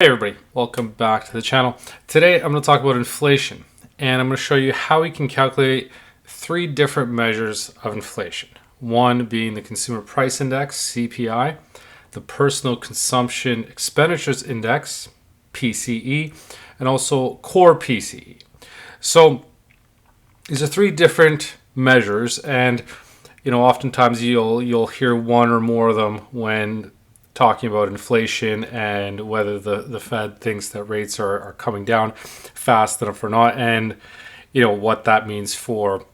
Hey everybody, welcome back to the channel. Today I'm going to talk about inflation, and I'm going to show you how we can calculate three different measures of inflation. One being the Consumer Price Index, CPI, the Personal Consumption Expenditures Index, PCE, and also Core PCE. So these are three different measures, and oftentimes you'll hear one or more of them when talking about inflation and whether the Fed thinks that rates are coming down fast enough or not, and what that means for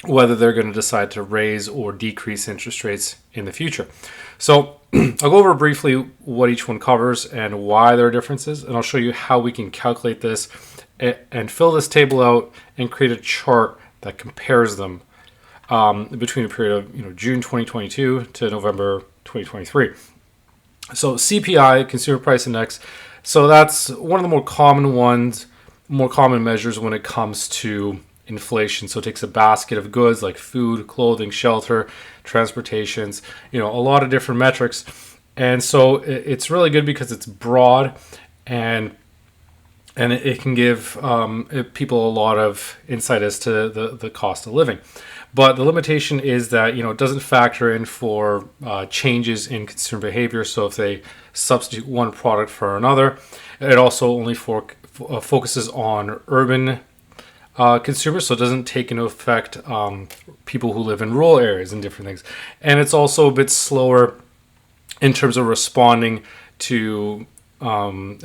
whether they're going to decide to raise or decrease interest rates in the future. So I'll go over briefly what each one covers and why there are differences, and I'll show you how we can calculate this and fill this table out and create a chart that compares them between a period of June 2022 to November 2023. So CPI, Consumer Price Index, so that's one of the more common measures when it comes to inflation. So it takes a basket of goods like food, clothing, shelter, transportations, a lot of different metrics. And so it's really good because it's broad and it can give people a lot of insight as to the cost of living. But the limitation is that it doesn't factor in for changes in consumer behavior. So if they substitute one product for another, it also only focuses on urban consumers. So it doesn't take into effect people who live in rural areas and different things. And it's also a bit slower in terms of responding to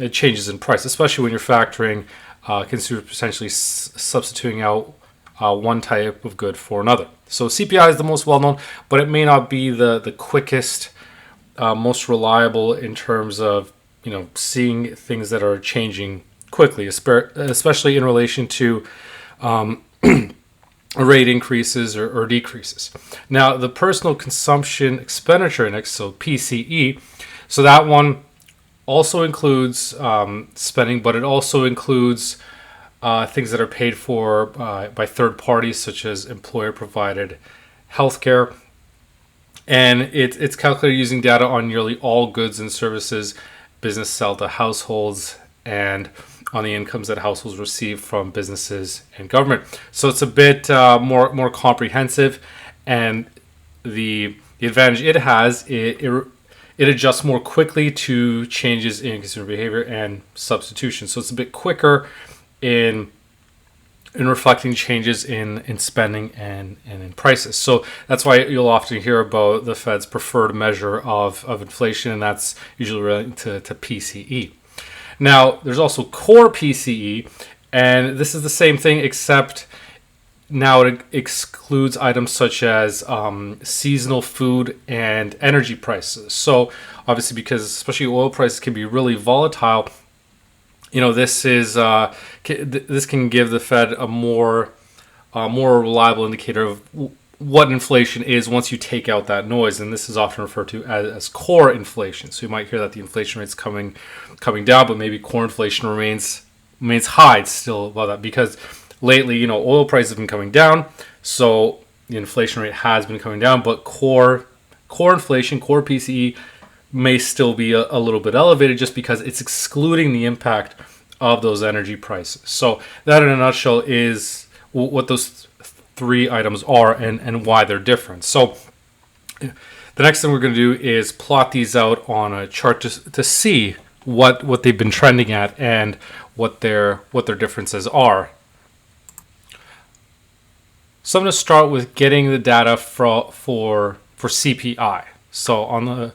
changes in price, especially when you're factoring consumers potentially substituting out one type of good for another. So CPI is the most well-known, but it may not be the quickest, most reliable in terms of seeing things that are changing quickly, especially in relation to rate increases or decreases. Now, the Personal Consumption Expenditure Index, so PCE, so that one also includes spending, but it also includes things that are paid for by third parties, such as employer-provided healthcare. And it's calculated using data on nearly all goods and services business sell to households and on the incomes that households receive from businesses and government. So it's a bit more comprehensive, and the advantage it has, it adjusts more quickly to changes in consumer behavior and substitution. So it's a bit quicker in reflecting changes in spending and in prices. So that's why you'll often hear about the Fed's preferred measure of inflation, and that's usually related to PCE. Now, there's also Core PCE, and this is the same thing, except now it excludes items such as seasonal food and energy prices. So obviously, because especially oil prices can be really volatile, this can give the Fed a more reliable indicator of what inflation is once you take out that noise, and this is often referred to as core inflation. So you might hear that the inflation rate's coming down, but maybe core inflation remains high still above that, because lately oil prices have been coming down, so the inflation rate has been coming down, but core inflation, core PCE, may still be a little bit elevated just because it's excluding the impact of those energy prices. So that in a nutshell is what those three items are and why they're different. So the next thing we're going to do is plot these out on a chart to see what they've been trending at and what their differences are. So I'm going to start with getting the data for CPI. So on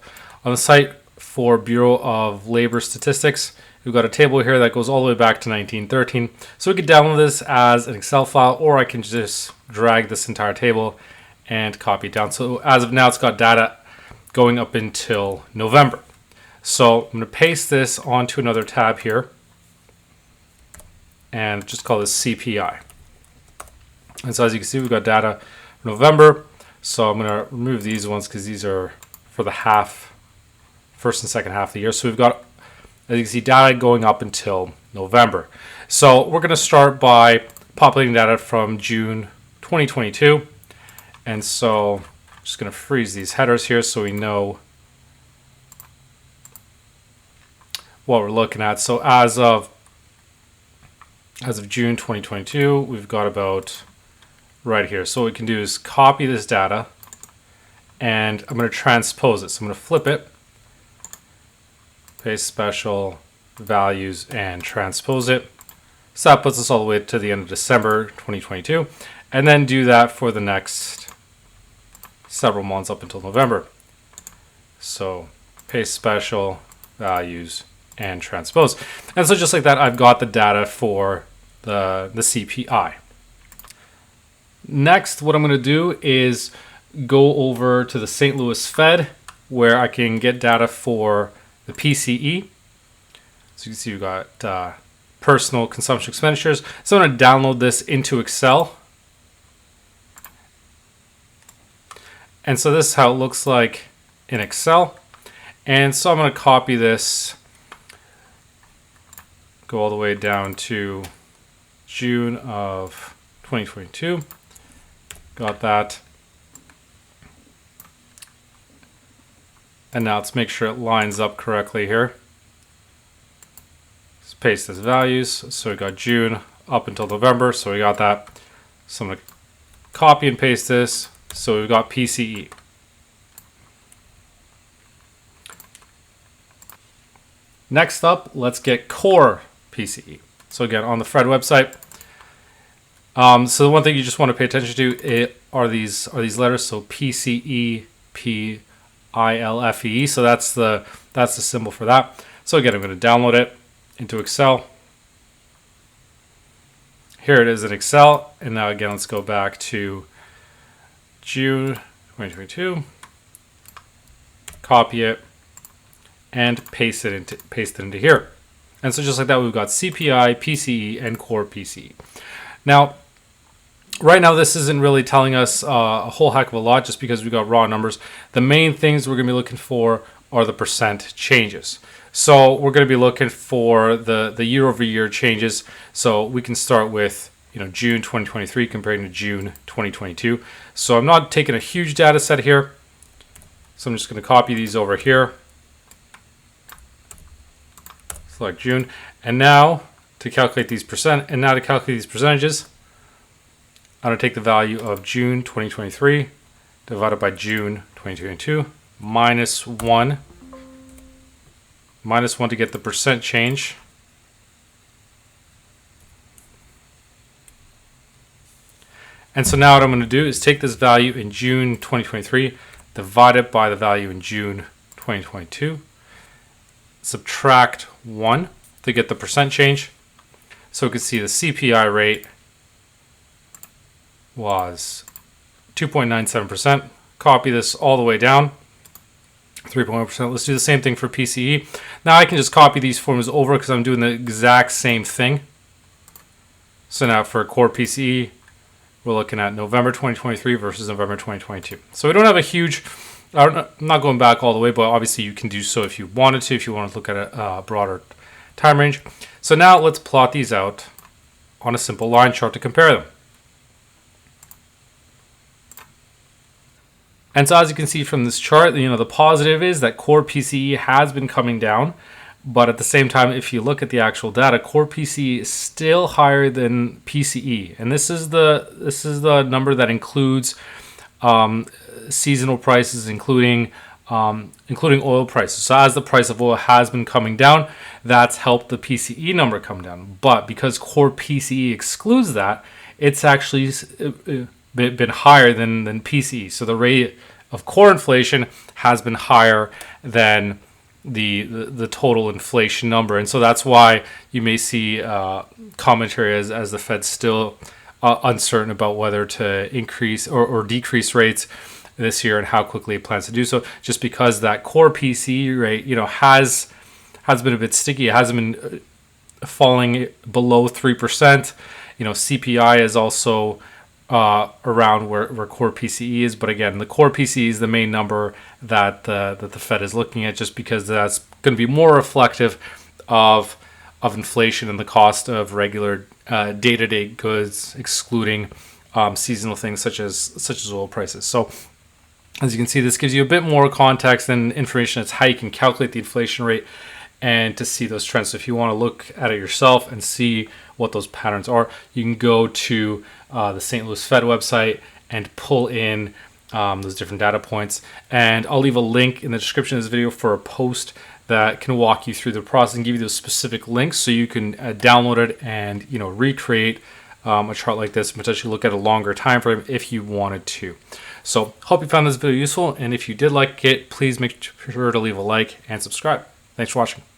the site for Bureau of Labor Statistics, we've got a table here that goes all the way back to 1913. So we could download this as an Excel file, or I can just drag this entire table and copy it down. So as of now, it's got data going up until November. So I'm going to paste this onto another tab here and just call this CPI. And so as you can see, we've got data for November. So I'm going to remove these ones because these are for the first and second half of the year. So we've got, as you can see, data going up until November. So we're going to start by populating data from June 2022. And so I'm just going to freeze these headers here so we know what we're looking at. So as of June 2022, we've got about right here. So what we can do is copy this data, and I'm going to transpose it. So I'm going to flip it, paste special values, and transpose it. So that puts us all the way to the end of December 2022, and then do that for the next several months up until November. So paste special values and transpose. And so just like that, I've got the data for the CPI. Next, what I'm going to do is go over to the St. Louis Fed, where I can get data for the PCE. So you can see we've got personal consumption expenditures. So I'm going to download this into Excel. And so this is how it looks like in Excel. And so I'm going to copy this, go all the way down to June of 2022. Got that. And now let's make sure it lines up correctly here. Let's paste these values. So we got June up until November. So we got that. So I'm going to copy and paste this. So we've got PCE. Next up, let's get Core PCE. So again, on the Fed website. So the one thing you just want to pay attention to are these letters. So PCE, PILFE. So that's the symbol for that. So again, I'm going to download it into Excel. Here it is in Excel. And now again, let's go back to June 2022. Copy it and paste it into here. And so just like that, we've got CPI, PCE, and Core PCE. Now, right now, this isn't really telling us a whole heck of a lot just because we've got raw numbers. The main things we're going to be looking for are the percent changes. So we're going to be looking for the year-over-year changes. So we can start with June 2023 comparing to June 2022. So I'm not taking a huge data set here. So I'm just going to copy these over here. Select June. And now to calculate these percentages, I'm going to take the value of June 2023 divided by June 2022 minus 1. Minus 1 to get the percent change. And so now what I'm going to do is take this value in June 2023, divide it by the value in June 2022, subtract 1 to get the percent change. So we can see the CPI rate was 2.97%. Copy this all the way down, 3.1%. Let's do the same thing for PCE. Now I can just copy these formulas over because I'm doing the exact same thing. So now for Core PCE, we're looking at November 2023 versus November 2022. So we don't have a huge, I'm not going back all the way, but obviously you can do so if you wanted to, if you want to look at a broader time range. So now let's plot these out on a simple line chart to compare them. And so as you can see from this chart, the positive is that Core PCE has been coming down. But at the same time, if you look at the actual data, Core PCE is still higher than PCE. And this is the number that includes seasonal prices, including oil prices. So as the price of oil has been coming down, that's helped the PCE number come down. But because Core PCE excludes that, it's actually been higher than PCE. So the rate of core inflation has been higher than the total inflation number. And so that's why you may see commentary as the Fed's still uncertain about whether to increase or decrease rates this year and how quickly it plans to do so, just because that core PCE rate has been a bit sticky. It hasn't been falling below 3%. CPI is also around where Core PCE is, but again, the Core PCE is the main number that the Fed is looking at, just because that's going to be more reflective of inflation and the cost of regular day-to-day goods, excluding seasonal things such as oil prices. So as you can see, this gives you a bit more context and information as how you can calculate the inflation rate and to see those trends. So if you want to look at it yourself and see what those patterns are, you can go to the St. Louis Fed website and pull in those different data points. And I'll leave a link in the description of this video for a post that can walk you through the process and give you those specific links so you can download it and recreate a chart like this and potentially look at a longer time frame if you wanted to. So hope you found this video useful, and if you did like it, please make sure to leave a like and subscribe. Thanks for watching.